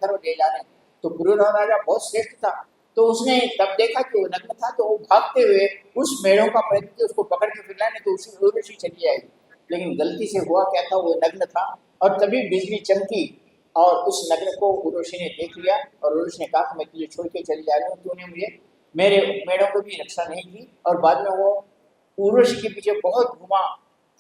तरफ ले जा रहे हैं। तो पुरूरवा राजा बहुत श्रेष्ठ था, तो उसने तब देखा कि वो नग्न था, तो वो भागते हुए उस मेढ़ों का प्रयत्न किया उसको पकड़ के फिर लाने, तो उसी उर्वशी चली जाएगी। लेकिन गलती से हुआ क्या था, वो नग्न था और तभी बिजली चमकी और उस नग्न को उर्वशी ने देख लिया और उर्वशी ने कहा कि मैं तुझे छोड़ के चली जा रही हूँ, तूने मुझे मेरे मेढ़ों को भी रक्षा नहीं की। और बाद में वो उर्वशी के पीछे बहुत घुमा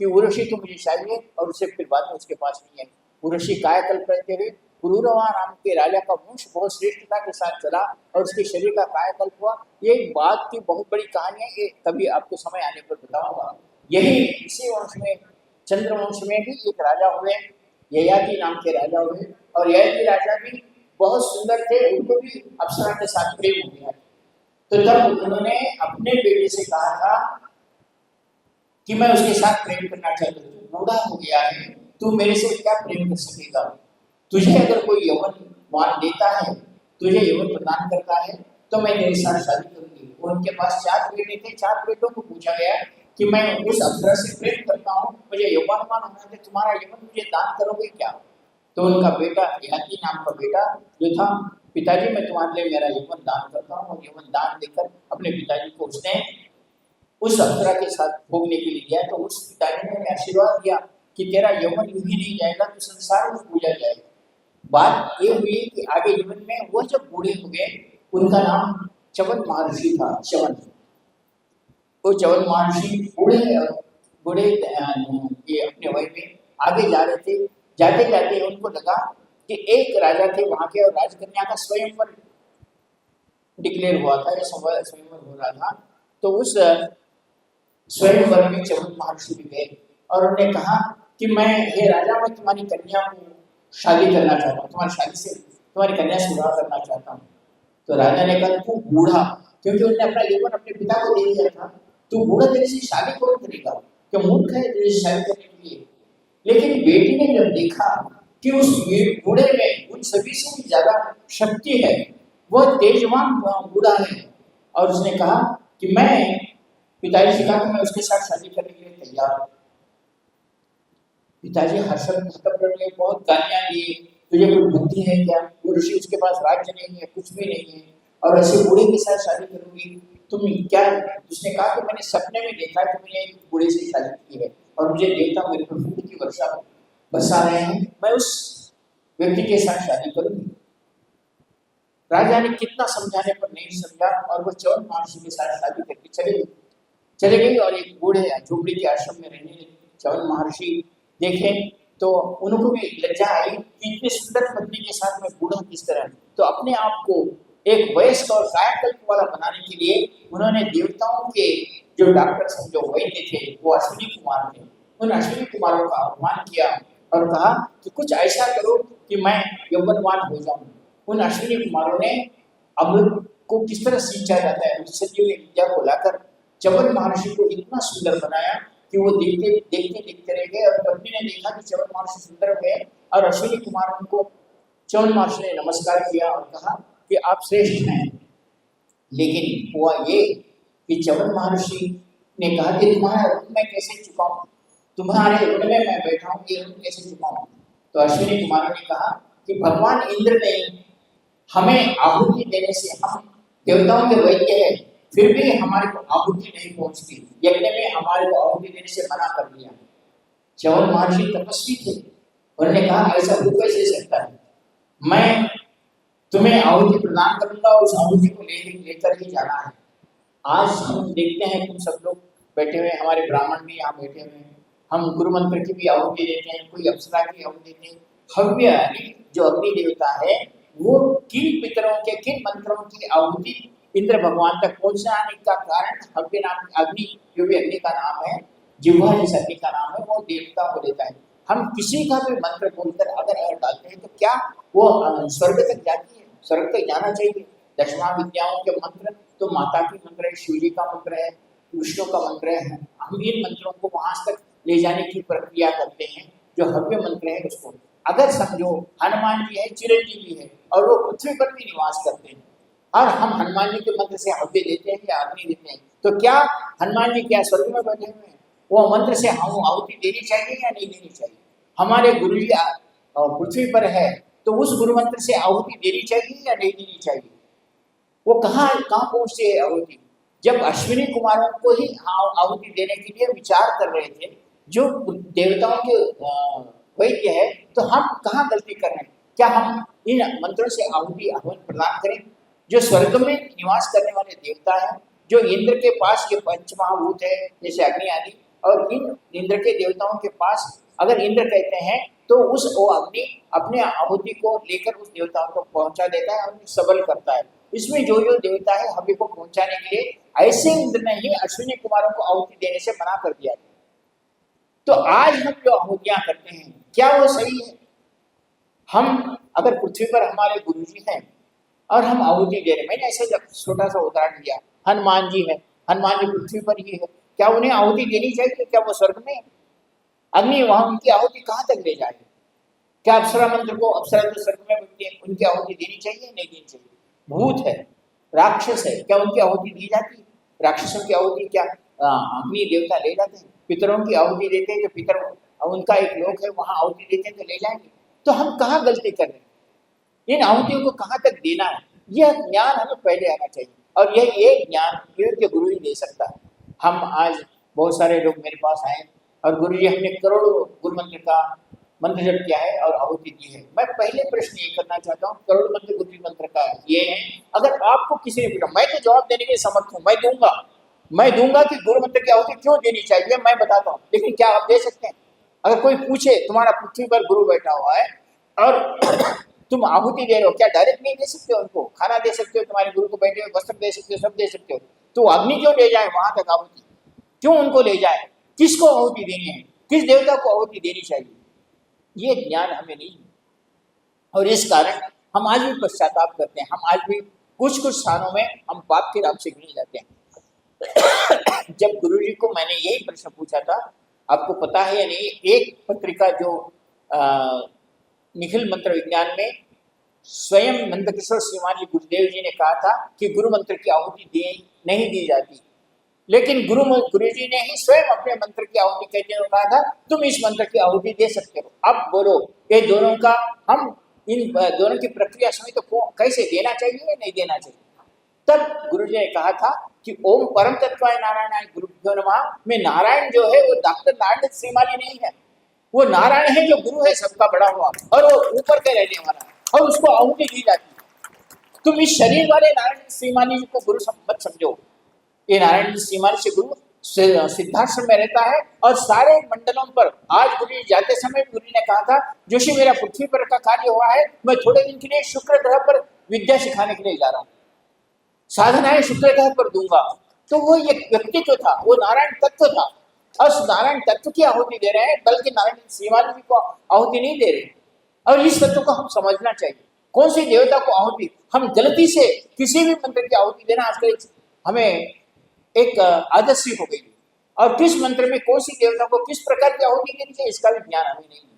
कि उर्वशी तो मुझे चाहिए, और उससे फिर बाद में उसके पास नहीं है। उर्वशी कायाकल्प करते हुए पुरूरवा नाम के राजा का वंश बहुत श्रेष्ठता के साथ चला और उसके शरीर का कायाकल्प हुआ। ये एक बात की बहुत बड़ी कहानी है, ये कभी आपको समय आने पर बताऊंगा। यही इसी वंश में चंद्रवंश में भी एक राजा हुए, ययाति नाम के राजा हुए, और ययाति राजा भी बहुत सुंदर थे, उनको भी अप्सरा के साथ प्रेम हो गया। तो तब उन्होंने अपने बेटे से कहा था कि मैं उसके साथ प्रेम करना चाहता हूँ, बूढ़ा हो गया है, तू मेरे से क्या प्रेम कर सकेगा? तुझे अगर कोई यौवन मान देता है, तुझे यौवन प्रदान करता है, तो मैं तेरे साथ शादी करूंगी। उनके पास 4 बेटे थे, 4 बेटों को पूछा गया कि मैं उस अप्सरा से प्रेम करता हूँ, मुझे यौवनवान होना है, तुम्हारा यौवन मुझे दान करोगे क्या? तो उनका बेटा ययाति नाम का बेटा जो था, पिताजी मैं तुम्हारे लिए मेरा यौवन दान करता हूँ, और यौवन दान देकर अपने पिताजी को उसने उस अप्सरा के साथ भोगने के लिए गया। तो उस पिताजी ने आशीर्वाद दिया कि तेरा यौवन यूं ही नहीं जाएगा, तो संसार में पूजा जाएगा। बात ये हुई कि आगे जीवन में वो जब बूढ़े हो गए, उनका नाम च्यवन महर्षि था। च्यवन, वो च्यवन महर्षि बूढ़े बूढ़े ये अपने वय में आगे जा रहे थे। जाते जाते उनको लगा कि एक राजा थे वहां के, और राजकन्या का स्वयंवर डिक्लेयर हुआ था, स्वयंवर हो रहा था। तो उस स्वयंवर में च्यवन महर्षि भी गए और उन्होंने कहा कि मैं, हे राजा, मैं तुम्हारी कन्या को शादी करना चाहता हूँ, तुम्हारी शादी से तुम्हारी कन्या से विवाह करना चाहता हूँ। तो राजा ने कहा तू बूढ़ा, क्योंकि उन्होंने अपना यौवन अपने पिता को दे दिया था, तू बूढ़ा, तेरे से शादी कौन करेगा, क्या मूर्ख है तेरे से शादी करने के लिए? लेकिन बेटी ने जब देखा कि उस बूढ़े में उन सभी से भी ज्यादा शक्ति है, वह तेजवान बूढ़ा है, और उसने कहा कि मैं, पिताजी से कहा कि मैं उसके साथ शादी करने के लिए तैयार हूँ। पिताजी हर्षद करने बहुत गालियां दी, तुझे कोई बुद्धि है क्या? वो ऋषि, उसके पास राज्य नहीं है, कुछ भी नहीं है, और ऐसे बूढ़े के साथ शादी करूंगी तुम क्या? उसने कहा कि मैंने सपने में देखा कि मैंने एक बूढ़े से शादी की है और मुझे देवता मेरे पर फूल की वर्षा बरसा रहे हैं, मैं उस व्यक्ति के साथ शादी करूंगी। राजा ने कितना समझाने पर नहीं समझा, और वो च्यवन महर्षि के साथ शादी करके चले गई और एक बूढ़े झोपड़ी के आश्रम में रहने लगी। च्यवन महर्षि देखे तो उनको भी लज्जा आई कि इतनी सुंदर पत्नी के साथ में बूढ़ा किस तरह। तो अपने आप को एक वयस्क और कायाकल्प वाला बनाने के लिए उन्होंने देवताओं के जो डॉक्टर जो वैद्य थे, वो अश्विनी कुमार थे, उन अश्विनी कुमारों का आह्वान किया और कहा कि कुछ ऐसा करो कि मैं यौवनवान हो जाऊं। उन अश्विनी कुमारों ने अमृत को किस तरह सींचा जाता है उस संजीवनी विद्या को लाकर च्यवन महर्षि को इतना सुंदर बनाया कि वो देखते रह गए। और पत्नी ने देखा कि च्यवन महर्षि सुंदर हुए, और अश्विनी कुमार उनको, च्यवन महर्षि ने नमस्कार किया और कहा कि आप श्रेष्ठ हैं। लेकिन हुआ ये कि च्यवन महर्षि ने कहा कि तुम्हारा ऋण मैं कैसे चुकाऊं, तुम्हारे ऋण में मैं बैठा हूँ, ये ऋण कैसे चुकाऊं? तो अश्विनी कुमारों ने कहा कि भगवान इंद्र ने हमें आहुति देने से, हम देवताओं के वैद्य हैं, फिर भी हमारे को आहुति नहीं पहुंचती, यज्ञ में हमारे को आहुति देने से मना कर दिया। च्यवन महर्षि तपस्वी थे, उन्होंने कहा ऐसा हो कैसे सकता है, मैं तुम्हें आहुति प्रदान करूंगा और उस आहुति को लेकर ही जाना है। आज हम देखते हैं तुम सब लोग बैठे हुए, हमारे ब्राह्मण भी यहाँ बैठे हुए हैं, हम गुरु मंत्र की भी आहुति देते हैं, कोई अप्सरा की आहुति देते हैं। हव्य जो अग्नि देवता है, वो किन पितरों के किन मंत्रों की आहुति इंद्र भगवान तक पहुंचाने का कारण हव्य नाम अग्नि, जो भी अग्नि का नाम है, जिह्वा जिस अग्नि का नाम है, वो देवता को देता है। हम किसी का भी मंत्र बोलकर अगर अर डालते हैं तो क्या वो स्वर्ग तक जाती है? स्वर्ग तक जाना चाहिए। दशमा विद्याओं के मंत्र तो माता की मंत्र है, शिव जी का मंत्र है, विष्णु का मंत्र है, हम इन मंत्रों को वहां तक ले जाने की प्रक्रिया करते हैं जो हव्य मंत्र है उसको। अगर समझो हनुमान जी है, चिरंजीवी है, और वो पृथ्वी पर भी निवास करते हैं, और हम हनुमान जी के मंत्र से हव्य देते हैं या अग्नि देते हैं, तो क्या हनुमान जी क्या स्वर्ग में बैठे हुए हैं? वो मंत्र से हम आहुति देनी चाहिए या नहीं देनी चाहिए? हमारे गुरु जी पृथ्वी पर है, तो उस गुरु मंत्र से आहुति देनी चाहिए या नहीं देनी चाहिए? वो कहाँ कहाँ पहुंचती है आहुति? जब अश्विनी कुमारों को ही आहुति देने के लिए विचार कर रहे थे, जो देवताओं के वैद्य है, तो हम कहाँ गलती कर रहे हैं? क्या हम इन मंत्रों से आहुति हवन प्रदान करें? जो स्वर्ग में निवास करने वाले देवता है, जो इंद्र के पास ये पंचमहाभूत है जैसे अग्नि आदि, और इन इंद्र के देवताओं के पास अगर इंद्र कहते हैं तो उस वो अग्नि अपने आहुति को लेकर उस देवताओं को पहुंचा देता है और सबल करता है। इसमें जो जो देवता है हवि को पहुंचाने के लिए, ऐसे इंद्र ने ही अश्विनी कुमारों को आहुति देने से मना कर दिया। तो आज हम जो आहुतियां करते हैं क्या वो सही है? हम अगर पृथ्वी पर हमारे गुरुजी हैं और हम आहुति दे रहे हैं, मैंने ऐसे छोटा सा उदाहरण दिया, हनुमान जी है, हनुमान जी पृथ्वी पर ही है, क्या उन्हें आहुति देनी चाहिए? क्या वो स्वर्ग में अग्नि वहां उनकी आहुति कहाँ तक ले जाएगी? क्या अप्सरा मंत्र को, अप्सरा जो स्वर्ग में बनती है, उनकी आहुति देनी चाहिए नहीं देनी चाहिए? भूत है, राक्षस है, क्या उनकी आहुति दी जाती? राक्षसों की आहुति क्या अग्नि देवता ले जाते हैं? पितरों की आहुति देते हैं, जो पितर उनका एक लोक है वहां आहुति देते हैं तो ले जाएंगे। तो हम कहाँ गलती कर रहे हैं? इन आहुतियों को कहाँ तक देना है, यह ज्ञान हमें पहले आना चाहिए, और यह एक ज्ञान योग्य गुरु ही दे सकता है। हम आज बहुत सारे लोग मेरे पास आए और गुरु जी हमने करोड़ों गुरु मंत्र का मंत्र जप किया है और आहुति दी है। मैं पहले प्रश्न ये करना चाहता हूँ, करोड़ मंत्र गुरु मंत्र का ये है, अगर आपको किसी ने पूछा, मैं तो जवाब देने के समर्थ हूँ, मैं दूंगा कि गुरु मंत्र की आहुति क्यों देनी चाहिए मैं बताता हूँ, लेकिन क्या आप दे सकते हैं? अगर कोई पूछे तुम्हारा पृथ्वी पर गुरु बैठा हुआ है और तुम आहुति दे रहे हो, क्या डायरेक्ट नहीं दे सकते हो? उनको खाना दे सकते हो, तुम्हारे गुरु को बैठे हुए वस्त्र दे सकते हो, सब दे सकते हो, तो अग्नि क्यों ले जाए वहां तक? आहुति क्यों उनको ले जाए? किसको आहुति देनी है, किस देवता को आहुति देनी चाहिए, ये ज्ञान हमें नहीं है। और इस कारण हम आज भी पश्चाताप करते हैं, हम आज भी कुछ कुछ स्थानों में हम पाप के राम से गिने जाते हैं। जब गुरु जी को मैंने यही प्रश्न पूछा था, आपको पता है या नहीं, एक पत्रिका जो निखिल मंत्र विज्ञान में स्वयं नंदकिशोर श्रीमान जी गुरुदेव जी ने कहा था कि गुरु मंत्र की आहुति नहीं दी जाती, लेकिन गुरु जी ने ही स्वयं अपने मंत्र की आहुति कहते हुए कहा था तुम इस मंत्र की आहुति दे सकते हो। अब बोलो, ये दोनों का हम इन दोनों की प्रक्रिया समय तो कैसे देना चाहिए नहीं देना चाहिए? तब गुरु जी ने कहा था कि ओम परम तत्वाय नारायणाय गुरुभ्यो नमः में नारायण जो है वो डॉक्टर नारायण श्रीमाली नहीं है, वो नारायण है जो गुरु है सबका बड़ा हुआ, और वो ऊपर के रहने वाला है, और उसको आहुति दी जाती है। तुम इस शरीर वाले नारायण श्रीमाली जी को गुरु मत समझो। ये नारायण श्रीमाली से गुरु सिद्धाश्रम में रहता है, और सारे मंडलों पर आज गुरु जाते समय गुरु ने कहा था जोशी मेरा पृथ्वी पर का कार्य हुआ है, मैं थोड़े दिन के लिए शुक्र ग्रह पर विद्या सिखाने के लिए जा रहा हूँ, साधनाएं शुक्र ग्रह पर दूंगा। तो वो एक व्यक्तित्व था, वो नारायण तत्व था, और उस नारायण तत्व की आहुति दे रहे हैं, बल्कि नारायण श्रीमान जी को आहुति नहीं दे रहे। और इस तत्व को हम समझना चाहिए, कौन सी देवता को आहुति, हम गलती से किसी भी मंत्र की आहुति देना आजकल हमें एक आदत सी हो गई, और किस मंत्र में कौन सी देवता को किस प्रकार की आहुति देनी चाहिए इसका भी ज्ञान हमें नहीं है।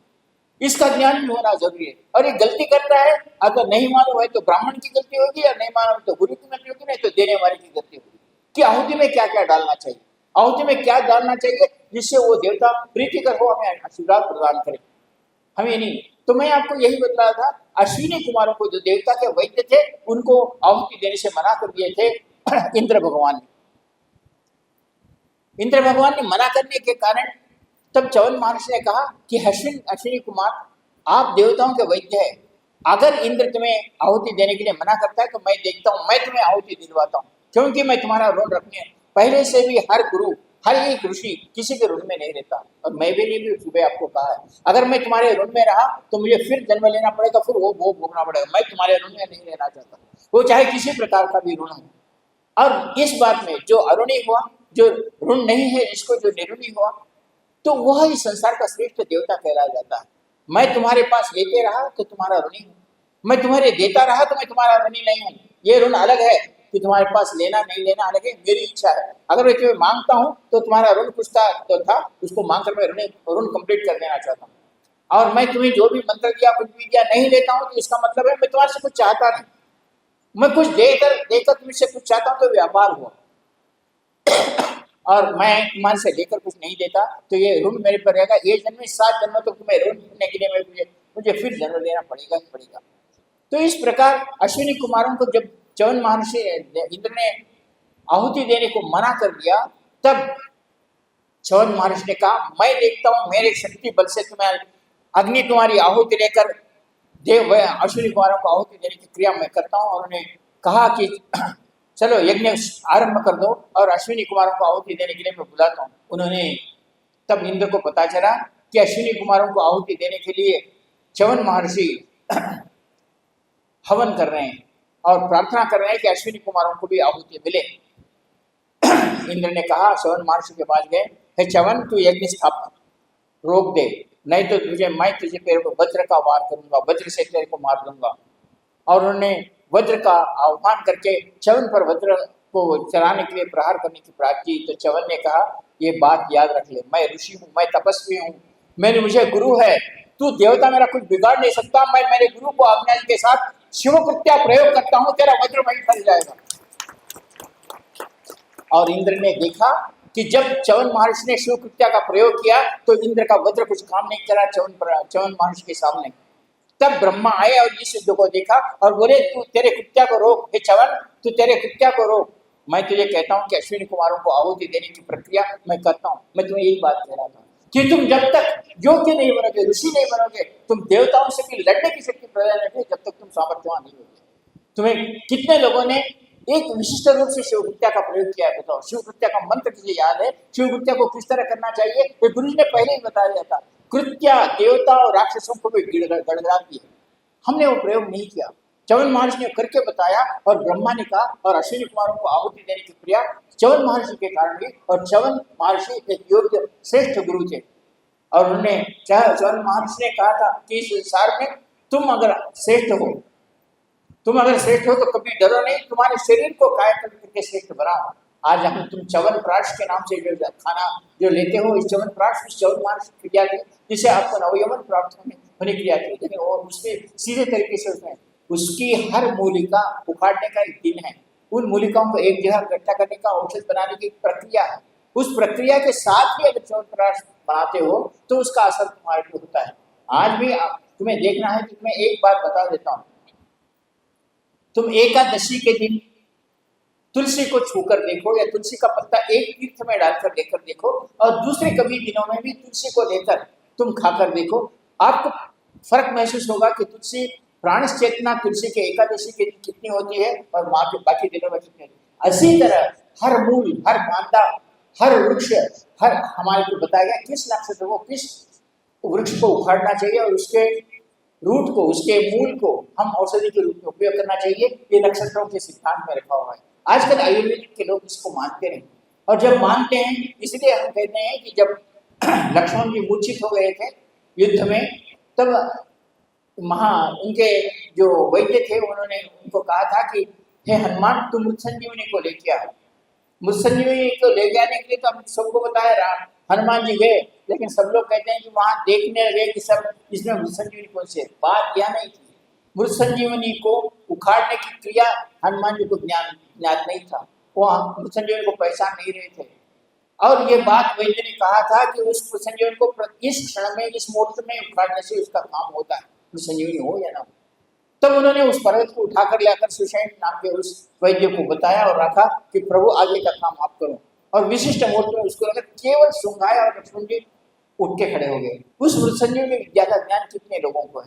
इसका ज्ञान भी होना जरूरी है। और ये गलती करता है, अगर नहीं मालूम है तो ब्राह्मण की गलती होगी, और नहीं मालूम तो गुरु की गलती होगी, नहीं तो देने वाले की गलती होगी कि आहुति में क्या क्या डालना चाहिए, आहुति में क्या डालना चाहिए जिससे वो देवता प्रीतिकर हो, हमें आशीर्वाद प्रदान करे, हमें नहीं। तो मैं आपको यही बता रहा था, अश्विनी कुमारों को जो देवता के वैद्य थे उनको आहुति देने से मना कर दिए थे इंद्र भगवान ने। इंद्र भगवान ने मना करने के कारण तब चवन महर्षि ने कहा कि अश्विनी कुमार आप देवताओं के वैद्य है, अगर इंद्र तुम्हें आहुति देने के लिए मना करता है तो मैं देखता हूँ, मैं तुम्हें आहुति दिलवाता हूँ, क्योंकि मैं तुम्हारा ऋण रखने पहले से भी हर गुरु हर एक ऋषि किसी के ऋण में नहीं रहता, और मैं भी सुबह आपको कहा है अगर मैं तुम्हारे ऋण में रहा तो मुझे फिर जन्म लेना पड़ेगा, फिर वो भोगना पड़ेगा। मैं तुम्हारे ऋण में नहीं रहना चाहता, वो चाहे किसी प्रकार का भी ऋण हो। और इस बात में जो अरुणी हुआ, जो ऋण नहीं है इसको, जो निरुणी हुआ, तो वह इस संसार का श्रेष्ठ देवता कहलाया जाता है। मैं तुम्हारे पास लेते रहा तो तुम्हारा ऋणी हूँ, मैं तुम्हारे देता रहा तो मैं तुम्हारा ऋणी नहीं हूँ। ये ऋण अलग है कि तुम्हारे पास लेना नहीं लेना अलग है, मेरी इच्छा है। अगर मैं तुम्हें मांगता हूँ तो तुम्हारा ऋण कुछ था उसको मांग कर मैं ऋण कंप्लीट कर देना चाहता हूँ, और मैं तुम्हें जो भी मंत्र दिया कुछ भी दिया नहीं लेता हूँ तो इसका मतलब है मैं तुम्हारे से कुछ चाहता नहीं, मैं कुछ देकर तुमसे कुछ चाहता हूँ तो व्यापार हुआ, और मैं तुम्हारे से लेकर कुछ नहीं देता तो ये ऋण मेरे पर रहेगा। ये जन्म 7 जन्म तो तुम्हें ऋण देने के लिए मैं मुझे फिर जन्म लेना पड़ेगा ही पड़ेगा। तो इस प्रकार अश्विनी कुमारों को जब च्यवन महर्षि इंद्र ने आहुति देने को मना कर दिया, तब च्यवन महर्षि ने कहा मैं देखता हूं मेरे शक्ति बल से तुम्हें अग्नि तुम्हारी आहुति लेकर देव अश्विनी कुमारों को आहुति देने की क्रिया मैं करता हूं। और उन्होंने कहा कि चलो यज्ञ आरंभ कर दो और अश्विनी कुमारों को आहुति देने के लिए मैं बुलाता हूँ। उन्होंने तब इंद्र को पता चला कि अश्विनी कुमारों को आहुति देने के लिए च्यवन महर्षि हवन कर रहे हैं और प्रार्थना कर रहे हैं कि अश्विनी कुमारों को भी आहुति मिले। इंद्र ने कहा, च्यवन महर्षि के पास गए, हे च्यवन तू यज्ञ स्थापना रोक दे, नहीं तो मैं तुझे तेरे को वज्र का वार करूंगा, वज्र से तेरे को मार दूंगा। और उन्होंने वज्र का आह्वान करके च्यवन पर वज्र को चलाने के लिए प्रहार करने की प्रार्थना की। तो च्यवन ने कहा ये बात याद रख ले, मैं ऋषि हूँ, मैं तपस्वी हूँ, मेरे मुझे गुरु है, तू देवता मेरा कुछ बिगाड़ नहीं सकता। मैं मेरे गुरु को आज्ञा के साथ शिव कृत्या प्रयोग करता हूँ, तेरा वज्र वहीं फल जाएगा। और इंद्र ने देखा कि जब च्यवन महर्षि ने शिव कृत्या का प्रयोग किया तो इंद्र का वज्र कुछ काम नहीं करा च्यवन महर्षि के सामने। तब ब्रह्मा आए और इस युद्ध को देखा और बोले तू तेरे कृत्या को रोक, हे च्यवन तू तेरे कृत्या को रोक, मैं तुझे कहता हूँ कि अश्विनी कुमारों को आहुति देने की प्रक्रिया मैं करता हूँ। मैं तुम्हें यही बात कह रहा था कि तुम जब तक योग्य नहीं बनोगे, ऋषि नहीं बनोगे, तुम देवताओं से भी लड़ने की शक्ति प्रदान नहीं होगी जब तक तुम सामर्थ्यवान नहीं होगे। तुम्हें कितने लोगों ने एक विशिष्ट रूप से शिव कृत्या का प्रयोग किया है, बताओ शिव कृत्या का मंत्र किसे याद है? शिव कृत्या को किस तरह करना चाहिए ये गुरु जी ने पहले ही बता दिया था। कृत्या देवता और राक्षसों को भी गड़गड़ाती है, हमने वो प्रयोग नहीं किया। च्यवन महर्षि ने करके बताया और ब्रह्मा ने कहा और अश्विनी कुमारों को आहुति देने की क्रिया च्यवन महर्षि के कारण हुई। और च्यवन महर्षि एक योग्य श्रेष्ठ गुरु थे और उन्होंने च्यवन महर्षि ने कहा था कि इस संसार में तुम अगर श्रेष्ठ हो तो कभी डरो नहीं, तुम्हारे शरीर को कायकल्प करके श्रेष्ठ बनाओ। आज हम तुम च्यवन प्राश के नाम से जो खाना जो लेते हो, इस च्यवन प्राश इस च्यवन महर्षि की क्रिया थी जिसे आपको नवयवन प्राप्त होने क्रिया थी। लेकिन वो उसके सीधे तरीके से उसमें उसकी हर मूलिका उखाड़ने का एक दिन है, उन मूलिकाओं को एक जगह इकट्ठा करने का औषध बनाने की प्रक्रिया है। उस प्रक्रिया के साथ ही अगर च्यवन प्राश बनाते हो तो उसका असर तुम्हारे पे होता है। आज भी तुम्हें देखना है कि मैं एक बात बता देता हूँ, तुम एकादशी के दिन तुलसी को छूकर देखो या तुलसी का पत्ता एक तीर्थ में डालकर लेकर देखो और दूसरे कभी दिनों में भी तुलसी को लेकर तुम खाकर देखो, आपको फर्क महसूस होगा कि तुलसी प्राणस चेतना तुलसी के एकादशी के दिन कितनी होती है और माँ के बाकी दिनों में कितनी होती है। इसी तरह हर मूल, हर कांदा, हर वृक्ष, हर हमारे को बताया गया किस नक्षत्र को किस वृक्ष को उखाड़ना चाहिए और उसके रूट को, उसके मूल को हम औषधि के रूप में उपयोग करना चाहिए। ये नक्षत्रों के सिद्धांत में रखा हुआ है। आजकल आयुर्वेदिक के लोग इसको मानते नहीं और जब मानते हैं इसलिए हम कहते हैं कि जब लक्ष्मण जी मूर्छित हो गए थे युद्ध में, तब उनके जो वैद्य थे उन्होंने उनको कहा था कि हे हनुमान तुम मृत संजीवनी को लेके आओ। मृत संजीवनी को ले जाने के लिए तो हम सबको बताया रहा, हनुमान जी गए, लेकिन सब लोग कहते हैं कि वहां देखने गए कि सब इसमें मृत संजीवनी कौन से, बात यह नहीं थी। मृत संजीवनी को उखाड़ने की क्रिया हनुमान जी को ज्ञात नहीं था, वो मृत संजीवनी को पहचान नहीं रहे थे। और ये बात वैद्य ने कहा था कि उस मृत संजीवनी को इस क्षण में इस मुहूर्त में उखाड़ने से उसका काम होता है, मृत संजीवनी हो या ना हो। तब उन्होंने उस पर्वत को उठाकर लाकर सुषैण नाम के उस वैद्य को बताया और रखा कि प्रभु आगे का काम आप करो, और विशिष्ट मुहूर्त में उसको लेकर केवल सुंघाया और लक्ष्मण जी उठ के खड़े हो गए। उस मृत संजीवनी विद्या का ज्ञान कितने लोगों को है?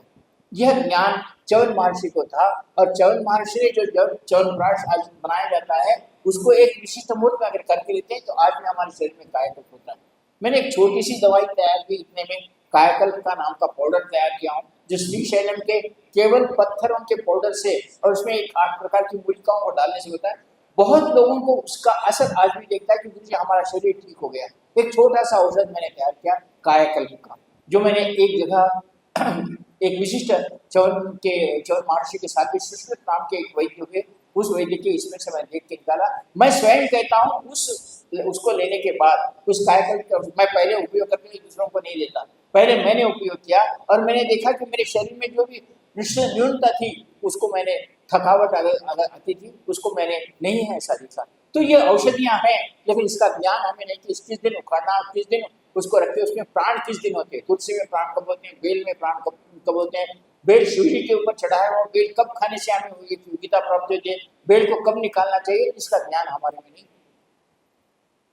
यह ज्ञान च्यवन महर्षि को था और च्यवन महर्षि ने जो च्यवन प्राश आज बनाया जाता है उसको एक विशिष्ट मुहूर्त में अगर करके लेते हैं तो आज में हमारे शरीर में कायाकल्प होता है। मैंने एक छोटी सी दवाई तैयार की, इतने में कायाकल्प का नाम का पाउडर तैयार किया हूँ जो श्रीशैलम के केवल पत्थरों के पाउडर से और उसमें 8 प्रकार की मूलिकाओं को डालने से होता है। बहुत लोगों को उसका असर आज भी देखता है कि मुझे हमारा शरीर ठीक हो गया। एक छोटा सा औषध मैंने तैयार किया कायाकल्प का, जो मैंने एक जगह एक विशिष्ट च्यवन महर्षि के साथ सुश्रुत नाम के एक वैद्य हुए, उस वैद्य के इसमें से मैं देख के निकाला। मैं स्वयं कहता हूँ उसको लेने के बाद उस कायाकल्प मैं पहले उपयोग करके दूसरों को नहीं देता, पहले मैंने उपयोग किया और मैंने देखा कि मेरे शरीर में जो भी न्यूनता थी उसको मैंने थकावट अगर आती थी उसको मैंने नहीं है ऐसा देखा। तो ये औषधियाँ हैं, लेकिन इसका ज्ञान हमें नहीं कि किस दिन उखाड़ना, किस दिन उसको रखते हैं, उसमें प्राण किस दिन होते हैं, तुलसी में प्राण कब होते हैं, बेल में प्राण कब होते हैं, बेल शिव जी के ऊपर चढ़ाया हुआ बेल कब खाने से हमें हुई योग्यता प्राप्त होती है, बेल को कब निकालना चाहिए, इसका ज्ञान हमारे में नहीं।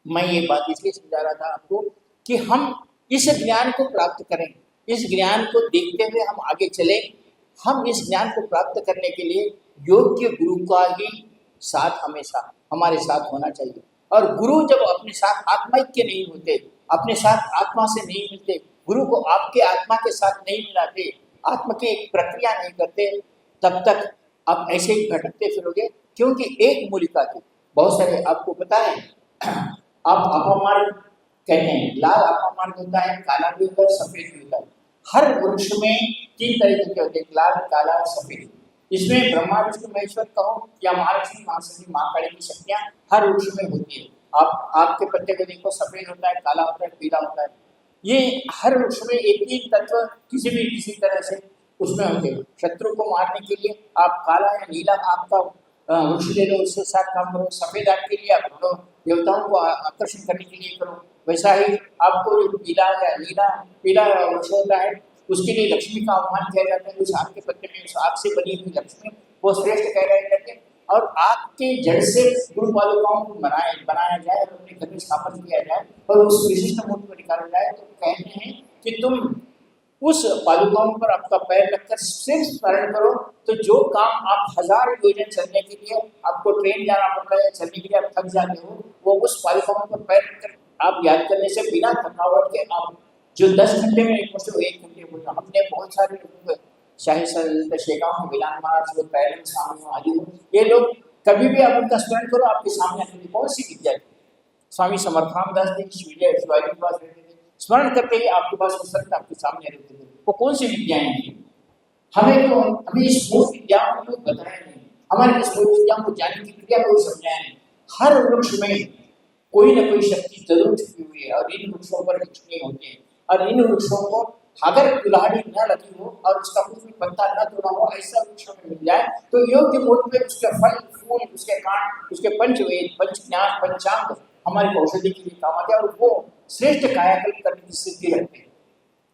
मैं ये बात इसलिए समझा रहा था आपको कि हम इस ज्ञान को प्राप्त करें, इस ज्ञान को देखते हुए हम आगे चलें। हम इस ज्ञान को प्राप्त करने के लिए योग्य गुरु का ही साथ हमेशा हमारे साथ होना चाहिए। और गुरु जब अपने साथ आत्मैक्य नहीं होते, अपने साथ आत्मा से नहीं मिलते, गुरु को आपके आत्मा के साथ नहीं मिलाते, आत्मा की एक प्रक्रिया नहीं करते, तब तक आप ऐसे ही भटकते फिरोगे। क्योंकि एक मूलिका की बहुत सारे, आपको पता है, आप अपमार्ग कहते हैं, लाल अपमार्ग होता है, काला भी होता है, सफेद भी होता है। हर वृक्ष में 3 तरीके के होते हैं, लाल, काला और सफेद। इसमें ब्रह्मा विष्णु महेश्वर कहो या महालक्ष्मी महासती माँ काली की शक्तियाँ हर वृक्ष में होती है। आप आपके पत्ते को देखो, सफेद होता है, काला होता है, पीला होता है। ये हर वृक्ष में एक ही तत्व किसी तरह से उसमें होते हैं। शत्रु को मारने के लिए आप काला या नीला आपका वृक्ष ले लो, उसके साथ काम करो। सफेद आपके लिए आप ढूंढो, देवताओं को आकर्षण करने के लिए करो। वैसा ही आपको जो पीला या नीला पीला वृक्ष होता है, उसके लिए लक्ष्मी का आह्वान किया जाता है। उस आग के पत्ते में उस आग से बनी हुई लक्ष्मी वो श्रेष्ठ कह रहे करके, और आग के जड़ से गुरु पादुकाओं को बनाया जाए और अपने घर में स्थापन किया जाए और उस विशिष्ट मूर्ति को निकाला जाए। तो कहते हैं कि तुम उस पादुकाओं पर आपका पैर रखकर सिर्फ स्मरण करो, तो जो काम आप 1000 योजन चलने के लिए आपको ट्रेन जाना पड़ता है, चलने के लिए आप थक जाते हो, वो उस पादुकाओं पर पैर रखकर आप याद करने से बिना थकावट के आप जो 10 घंटे में एक पहुंचो, 1 घंटे में पहुंचो। हमने बहुत सारे लोगों को, शाही शेखाओं, विलान महाराज, पैरन स्वामी आदि, ये लोग कभी भी आप उनका स्मरण करो, आपके सामने आते थे। कौन सी विद्या थी? स्वामी समर्थान दास जी शिवाजी के पास रहते थे, स्मरण करते ही आपके पास हो सकता, आपके सामने रहते थे। वो कौन सी विद्याएं थी? हमें इस मूल विद्याओं को बताया नहीं, हमारे इस मूल विद्याओं को जानने की क्रिया को समझाया नहीं। हर वृक्ष में कोई न कोई शक्ति जरूर छुपी हुई है और इन वृक्षों पर छुपी होती है। और इन वृक्षों को अगर कुल्हाड़ी न लगी हो और उसका कुछ भी पत्ता न तोड़ा हो, ऐसा वृक्ष में मिल जाए तो योग्य मूल पे उसके फल फूल, उसके कांड, उसके पंचवेद, पंच ज्ञान, पंचांग हमारी औषधि के लिए काम आते हैं और वो श्रेष्ठ कायाकल्प करने की सिद्धि रखते हैं।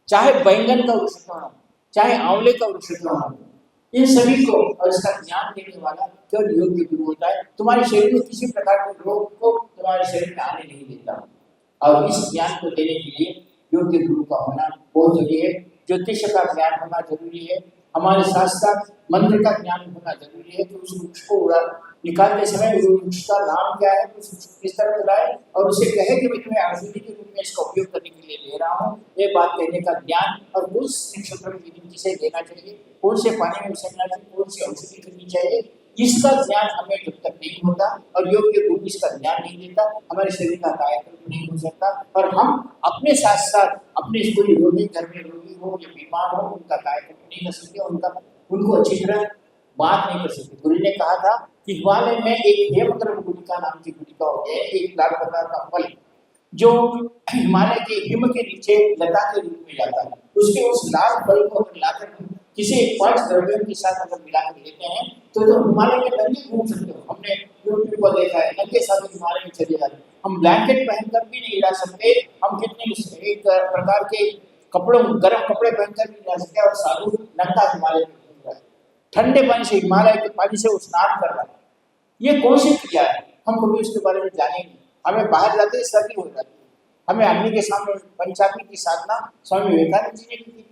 चाहे बैंगन का वृक्ष क्यों हो, चाहे आंवले का वृक्ष क्यों हो, इन सभी को और इसका ज्ञान देने वाला केवल योग्य गुरु होता है। तुम्हारे शरीर में किसी प्रकार के रोग को तुम्हारे शरीर में आने नहीं देता। और इस ज्ञान को देने के लिए योग्य गुरु का होना बहुत जरूरी है। ज्योतिष का ज्ञान होना जरूरी है, हमारे साथ साथ मंत्र का ज्ञान होना जरूरी है कि उस वृक्ष को उड़ा निकालते समय उस वृक्ष का नाम क्या है, उस वृक्ष किस तरह चलाए, और उसे कहे कि मैं तुम्हें औषधि के रूप में इसका उपयोग करने के लिए ले रहा हूँ। ये बात कहने का ज्ञान, और उस नक्षत्र में विधि से देना चाहिए, कौन से पानी में उछलना चाहिए, कौन सी औषधि करनी चाहिए, इसका ज्ञान हमें जब तक नहीं होता और योग्य गुरु इसका ज्ञान नहीं देता, हमारे शरीर का कायाकल्प नहीं हो सकता। और हम अपने साथ साथ अपने कोई रोगी, घर में रोगी हो या बीमार हो, उनका कायाकल्प नहीं कर सकते, उनको अच्छी तरह बात नहीं कर सकते। गुरु ने कहा था कि हिमालय में एक हेमकर्म गुटिका नाम की गुटिका होती है, एक लाल प्रकार का फल जो हिमालय के हिम के नीचे लता के रूप में जाता है। उसके उस लाल फल को लाकर किसी 5 द्रव्यों के साथ अगर मिलाकर लेते हैं तो हिमालय में नंगे घूम सकते हो। हमने यूट्यूब पर देखा है, नंगे साथ हिमालय में चले जाते। हम ब्लैंकेट पहनकर भी नहीं जा सकते, हम कितने एक प्रकार के कपड़ों, गर्म कपड़े पहनकर भी जा सकते, और साधु नंगा हिमालय में घूम रहा है, ठंडे पानी से, हिमालय के पानी से स्नान कर रहा है। ये कौन सी क्रिया है? हम कभी उसके बारे में जाने नहीं। हमें बाहर जाते ही सर्दी हो जाती है। हमें अग्नि के सामने पंचाग्नि की साधना स्वामी विवेकानंद जी ने की थी।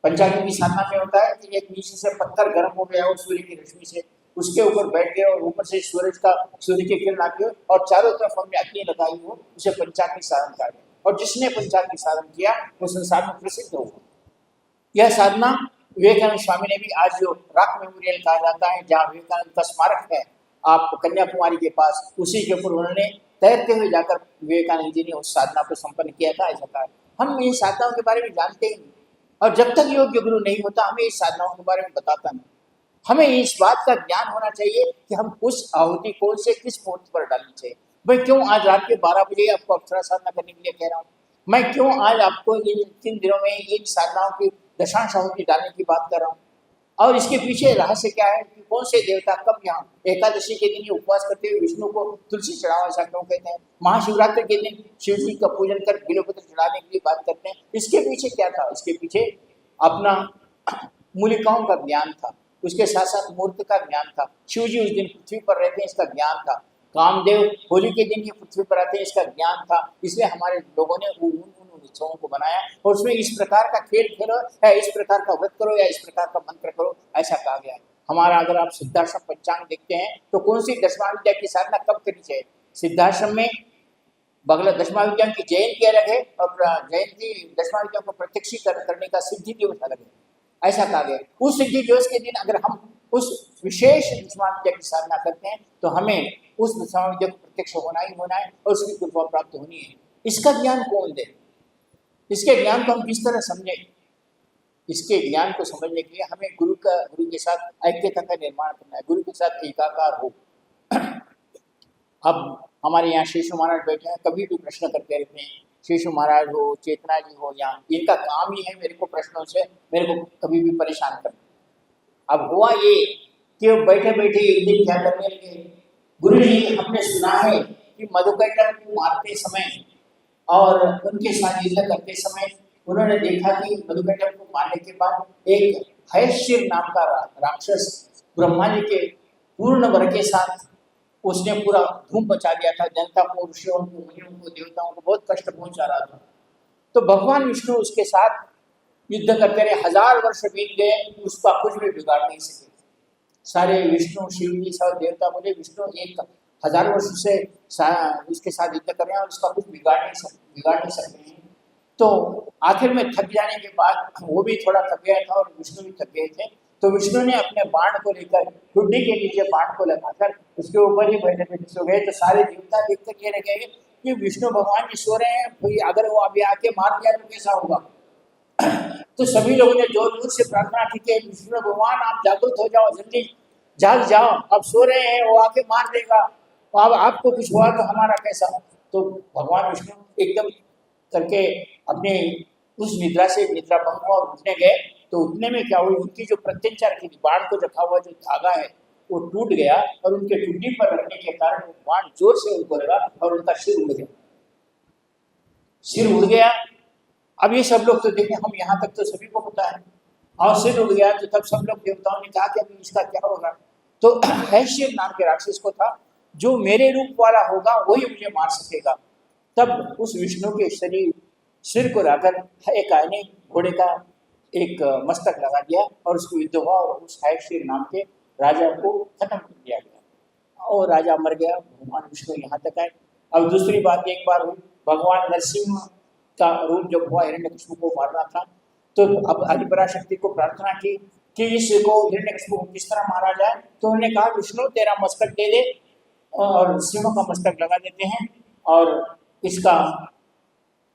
पंचाग्नि की साधना में होता है कि एक नीचे से पत्थर गर्म हो गया हो सूर्य की रश्मि से, उसके ऊपर बैठ गए और ऊपर से सूर्य की किरण आती हो और चारों तरफ हमने अग्नि लगाई हो, उसे पंचाग्नि साधन कहा गया। और जिसने पंचाग्नि साधन किया वो संसार में प्रसिद्ध होगा। यह साधना विवेकानंद स्वामी ने भी, आज जो रॉक मेमोरियल कहा जाता है जहाँ विवेकानंद का स्मारक है आप कन्याकुमारी के पास, उसी के ऊपर उन्होंने तैरते हुए जाकर विवेकानंद जी ने उस साधना को संपन्न किया था। ऐसा कहा। हम इन साधनाओं के बारे में जानते ही नहीं, और जब तक योग्य गुरु नहीं होता हमें इस साधनाओं के बारे में बताता नहीं। हमें इस बात का ज्ञान होना चाहिए कि हम उस आहुति कौन से किस मुहूर्त पर डालनी चाहिए। मैं क्यों आज रात के 12 बजे आपको अक्षरा साधना करने के लिए कह रहा हूँ? मैं क्यों आज आपको इन 3 दिनों में इन साधनाओं की दशांश आहुति डालने की बात कर रहा हूँ? और इसके पीछे रहस्य क्या है कि कौन से देवता कब यहाँ एकादशी के दिन ये उपवास करते हुए विष्णु को तुलसी चढ़ावा, ऐसा क्यों कहते हैं? महाशिवरात्रि के दिन शिव जी का पूजन कर बिल्वपत्र चढ़ाने की बात करते हैं। इसके पीछे क्या था? इसके पीछे अपना मूलिकाओं का ज्ञान था, उसके साथ साथ मूर्त का ज्ञान था। शिव जी उस दिन पृथ्वी पर रहते हैं, इसका ज्ञान था। कामदेव होली के दिन ये पृथ्वी पर आते हैं, इसका ज्ञान था। इसलिए हमारे लोगों ने उन उत्सवों को बनाया और उसमें इस प्रकार का खेल खेलो या इस प्रकार का व्रत करो या इस प्रकार का मंत्र करो, ऐसा कहा गया है। हमारा अगर आप सिद्धाश्रम पंचांग देखते हैं तो कौन सी दशमा विद्या की साधना कब करनी चाहिए? सिद्धाश्रम में बगला दशमा विद्या की जयंती अलग है और जयंती दशमा विद्या को प्रत्यक्षीकरण करने का सिद्धि दिवस अलग है, ऐसा कहा गया। उस सिद्धि दिवस के दिन अगर हम उस विशेष दशमा विद्या की साधना करते हैं तो हमें उस दशमा विद्या को प्रत्यक्ष होना ही होना है और उसकी कृपा प्राप्त होनी है। इसका ज्ञान कौन दे? इसके ज्ञान को हम किस तरह समझें? इसके ज्ञान को समझने के लिए हमें गुरु के साथ ऐक्यता का निर्माण करना है, गुरु के साथ एकाकार हो। अब हमारे यहाँ शेषु महाराज बैठे हैं, कभी भी प्रश्न करते रहते हैं। शेषु महाराज हो, चेतना जी हो, यहाँ इनका काम ही है मेरे को प्रश्नों से मेरे को कभी भी परेशान करना। अब हुआ ये कि वो बैठे बैठे एक दिन क्या करने लगे, गुरु जी हमने सुना है कि मधुकैटभ को मारते समय और उनके साथ युद्ध करते समय उन्होंने देखा कि मधुकैटभ को मारने के बाद एक हयशिर नाम का राक्षस ब्रह्मा जी के पूर्ण वर के साथ उसने पूरा धूम मचा दिया था। जनता को, ऋषियों को, मुनियों को, देवताओं को बहुत कष्ट पहुंचा रहा था। तो भगवान विष्णु उसके साथ युद्ध करते रहे, 1000 वर्ष बीत गए, उसका कुछ भी बिगाड़ नहीं सके। सारे विष्णु शिव जी सब देवता बोले विष्णु 1000 वर्ष से उसके साथ युद्ध कर रहे हैं और उसका कुछ बिगाड़ नहीं सकते हैं। तो आखिर में थक जाने के बाद वो भी थोड़ा थक गया था और विष्णु भी थक गए थे। तो विष्णु ने अपने बाण को लेकर ठुड्डी के नीचे बाण को लगाकर उसके ऊपर ही बैठे बैठे सो गए। तो सारे देवता देखकर ये रह गए कि विष्णु भगवान जी सो रहे हैं, कोई अगर वो अभी आके मार दिया तो कैसा होगा। तो सभी लोगों ने जोर जोर से प्रार्थना की कि विष्णु भगवान आप जागृत हो जाओ, जल्दी जाग जाओ, अब सो रहे हैं, वो आके मार देगा, अब आपको कुछ हुआ तो हमारा कैसा। तो भगवान विष्णु एकदम करके अपने उस निद्रा से निद्रा भंग और उठने गए। तो उठने में क्या हुई, उनकी जो प्रत्यंचार की बाण को रखा हुआ जो धागा है वो टूट गया और उनके टुड्डी पर रखने के कारण वो बाण जोर से उनको लगा और उनका सिर उड़ गया। सिर उड़ गया। अब ये सब लोग तो देखें, हम यहाँ तक तो सभी को पता है, और सिर उड़ गया तो तब सब लोग देवताओं ने कहा कि अभी इसका क्या होगा। तो हैशिर नाम के राक्षस को था जो मेरे रूप वाला होगा वही मुझे मार सकेगा। तब उस विष्णु के सिर को लाकर एक आने घोड़े का एक मस्तक लगा दिया और उसको युद्ध हुआ और उस हैशिर नाम के राजा को खत्म कर दिया गया और राजा मर गया। भगवान विष्णु यहाँ तक आए। अब दूसरी बात एक बार हुई, भगवान नरसिंह का रूप जब हुआ हिरण्यकशिपु को मारना था तो अब आदिपराशक्ति को प्रार्थना की कि इसको हिरण्यकशिपु को किस तरह मारा जाए। तो उन्होंने कहा विष्णु तेरा मस्तक दे दे और सिंह का मस्तक लगा देते हैं और इसका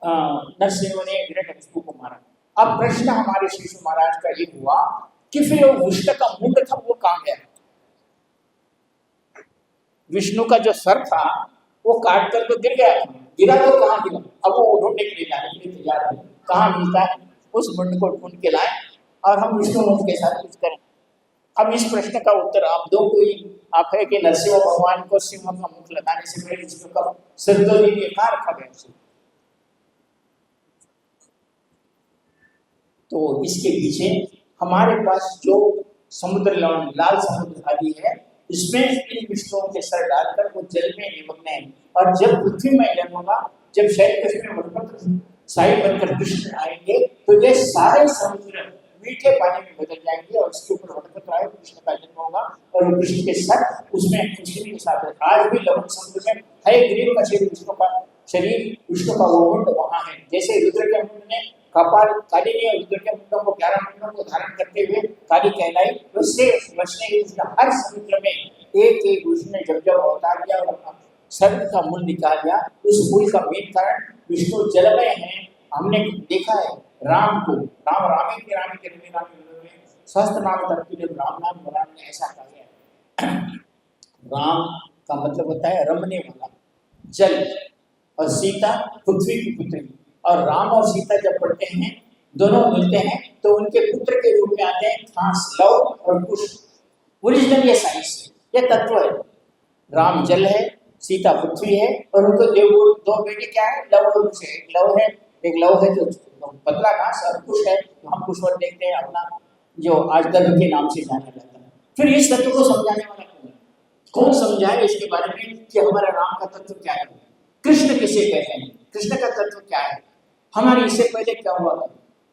नरसिंह ने हिरण्यकशिपु को मारा। अब प्रश्न हमारे शिशु महाराज का ये हुआ कि फिर वो विष्णु का मुंड था वो कहाँ गया? विष्णु का जो सर था वो काट कर तो गिर गया, गिरा तो कहाँ गिरा? अब वो ढूंढने के लिए जाने के लिए तैयार है, कहाँ मिलता है, उस मुंड को ढूंढ के लाए और हम विष्णु मुंड के साथ कुछ करें। अब इस प्रश्न का उत्तर आप दो, कोई आप है कि नरसिंह भगवान को सिंह का मुख लगाने से पहले विष्णु का सिर तो नहीं कहाँ रखा गया उसे? तो इसके पीछे हमारे पास जो समुद्र लाल समुद्र आदि है इसमें इन विष्णुओं के सर डालकर वो जल में निमग्न है और जब पृथ्वी में जन्म होगा, जब शैल में वटपत्र साई बनकर कृष्ण आएंगे तो ये सारे समुद्र मीठे पानी में बदल जाएंगे और उसके ऊपर वटपत्र आए, कृष्ण का जन्म होगा और कृष्ण के सर उसमें खुशबू के साथ है। आज भी लवण समुद्र में है ग्रीव का शरीर, विष्णु का शरीर, विष्णु का वो मुंड वहां है। जैसे रुद्र के मुंड ने कपाल काली ने रुद्र के मुंडों को 11 मुंडों को धारण करते हुए काली कहलाई, उससे बचने के लिए हर समुद्र में एक एक उसने जब जब अवतार किया और सर का मूल निकाल दिया। उस मूल का मेन कारण विष्णु जल में है। हमने देखा है राम को, राम रामे के राम के सहस्त्र नाम धरती राम नाम भगवान ने ऐसा कहा है। राम का मतलब होता है रमने वाला, जल, और सीता पृथ्वी की पुत्री। और राम और सीता जब पढ़ते हैं दोनों मिलते हैं तो उनके पुत्र के रूप में आते हैं घास, लव और कुश। ओरिजिनल ये साइंस है, ये तत्व है। राम जल है, सीता पृथ्वी है, और उनको दो बेटे क्या है, लव और कुश है। एक लव है जो पतला घास, और कुश है जो हम कुशवर देखते हैं अपना, जो आज दर्द के नाम से जाना जाता है। फिर इस तत्व को समझाने वाला कौन समझाए इसके बारे में कि हमारा राम का तत्व क्या है, कृष्ण किसे कहते हैं, कृष्ण का तत्व क्या है, हमारे इससे पहले क्या हुआ था।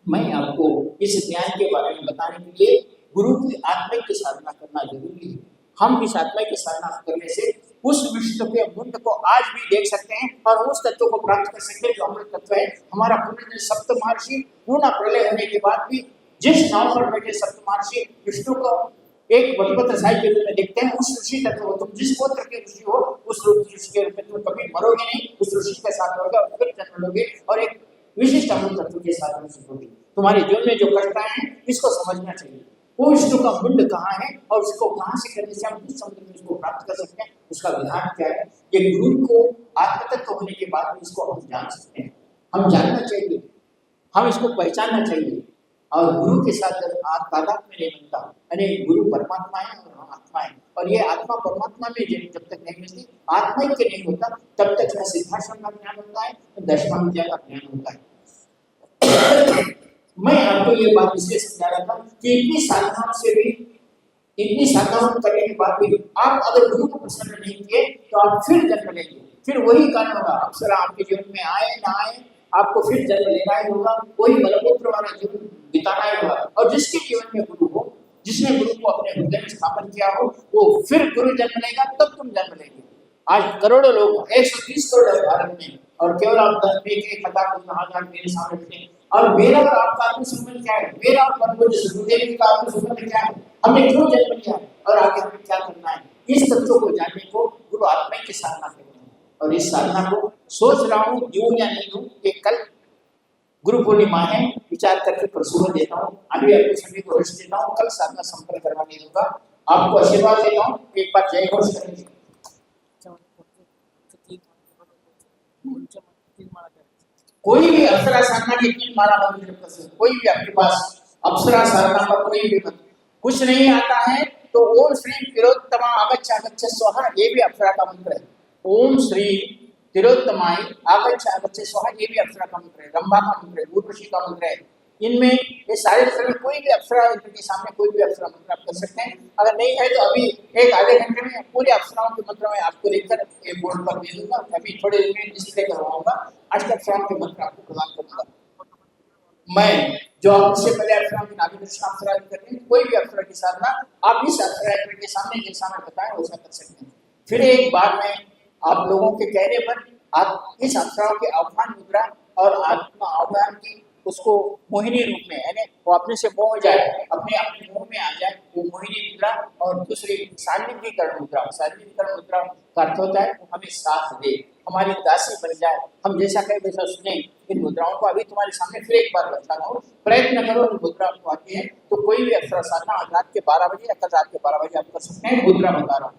मैं आपको इस ज्ञान के बारे में बताने के लिए गुरु की आत्मा की साधना करना जरूरी है। हम इस आत्मा की साधना करने से उस विश्व के मुंड को आज भी देख सकते हैं और उस तत्व को प्राप्त कर सकते हैं जो अमृत तत्व है। हमारा पूर्ण सप्त महर्षि पूर्ण प्रलय होने के बाद भी जिस नाव पर बैठे सप्त महर्षि विष्णु को एक वटपत्र साई के रूप में देखते हैं, उस ऋषि तत्व हो, तुम जिस गोत्र के ऋषि हो उस ऋषि के रूप में तुम कभी मरोगे नहीं, उस ऋषि के साथ रहोगे और फिर जन्म लोगे और एक विशिष्ट अमृत तत्व के साथ ऋषि होगे। तुम्हारे जीवन में जो कष्ट आए हैं इसको समझना चाहिए, वो विष्णु का मुंड कहाँ है और उसको कहाँ से करने से हम किस समुद्र में इसको प्राप्त कर सकते हैं, उसका विधान क्या है। ये गुरु को आत्मतत्व होने के बाद भी इसको हम जान सकते हैं, हम जानना चाहिए, हम इसको पहचानना चाहिए। और गुरु के साथ जब आप तादाद में नहीं बनता, यानी गुरु परमात्मा है और हम आत्मा है, और ये आत्मा परमात्मा में जब तक नहीं मिलती, आत्मा के नहीं होता, तब तक न सिद्धाश्रम का ज्ञान होता है न दशमा विद्या का ज्ञान होता है। मैं आपको ये बात इसलिए समझा रहा था कि इतनी साधनाओं से भी, इतनी साधनाओं करने के बाद भी आप अगर गुरु को प्रसन्न नहीं किए तो आप फिर जन्म लेंगे, फिर वही कारण होगा, अप्सरा आपके जीवन में आए ना आए आपको फिर जन्म लेना ही होगा, वही मलमूत्र वाला जीवन बिताना ही होगा। और जिसके जीवन में गुरु हो, जिसने गुरु को अपने हृदय में स्थापन किया हो, वो फिर गुरु जन्म लेगा, तब तुम जन्म लेंगे। आज करोड़ों लोग 130 करोड़ है भारत में, और केवल आप 10,000 मेरे सामने बैठे, और मेरा और आपका आत्म संबंध क्या है, मेरा और परमपूज्य सदगुरुदेव का आत्म संबंध क्या है, हमने क्यों जन्म लिया है और आगे हमें क्या करना है, इस तत्व को जानने को गुरु आत्मा की साधना कहते हैं। और इस साधना को सोच रहा हूँ दूं या नहीं दूं, कि कल गुरु पूर्णिमा है, विचार करके प्रसून देता हूँ, अभी आपको सभी को हर्ष देता हूँ, कल साधना संपर्क करवाने दूंगा, आपको आशीर्वाद देता हूँ, एक बार जय घोष करेंगे। कोई भी अप्सरा साधना की 3 माला मंत्र कर सकते, कोई भी आपके पास अप्सरा साधना का कोई भी मंत्र कुछ नहीं आता है तो ओम श्री तिलोत्तमा आगच्छ आगच्छ स्वाहा, ये भी अप्सरा का मंत्र है। ओम श्री तिलोत्तमाय आगच्छ आगच्छ स्वाहा, ये भी अप्सरा का मंत्र है, रंभा का मंत्र है, उर्वशी का मंत्र है। इनमें ये सारे मंत्र में कोई भी अप्सरा के सामने कोई भी अप्सरा मंत्र आप कर सकते हैं। अगर नहीं है तो अभी एक आधे घंटे में पूरे अप्सराओं के मंत्र में आपको लिखकर एक बोर्ड पर दे दूंगा, अभी थोड़े देर में डिस्प्ले करवाऊंगा, अष्ट अप्सराओं के मंत्र आपको प्रदान करूंगा। मैं जो आपसे पहले अप्सरा की नाभि दर्शन अप्सरा करते हैं, कोई भी अप्सरा की साधना आप इस अप्सरा के सामने जैसा मैं बताया वैसा कर सकते हैं। फिर एक बार मैं आप लोगों के कहने पर आप इस अप्सराओं के आह्वान मुद्रा और आत्मा आह्वान की उसको मोहिनी रूप में, यानी वो अपने से मोह हो जाए, अपने अपने मुंह में आ जाए, वो मोहिनी मुद्रा, और दूसरी सान्निध्यकरण मुद्रा। सान्निध्यकरण मुद्रा का अर्थ होता है वो हमें साथ दे, हमारी दासी बन जाए, हम जैसा कहें वैसा सुने। इन मुद्राओं को अभी तुम्हारे सामने फिर एक बार बता रहा हूँ, प्रयत्न करो इन मुद्रा को आती है तो कोई भी अप्सरा साधना आज रात के 12 बजे या कल रात के 12 बजे आप कर सकते हैं। मुद्रा बता रहा हूँ,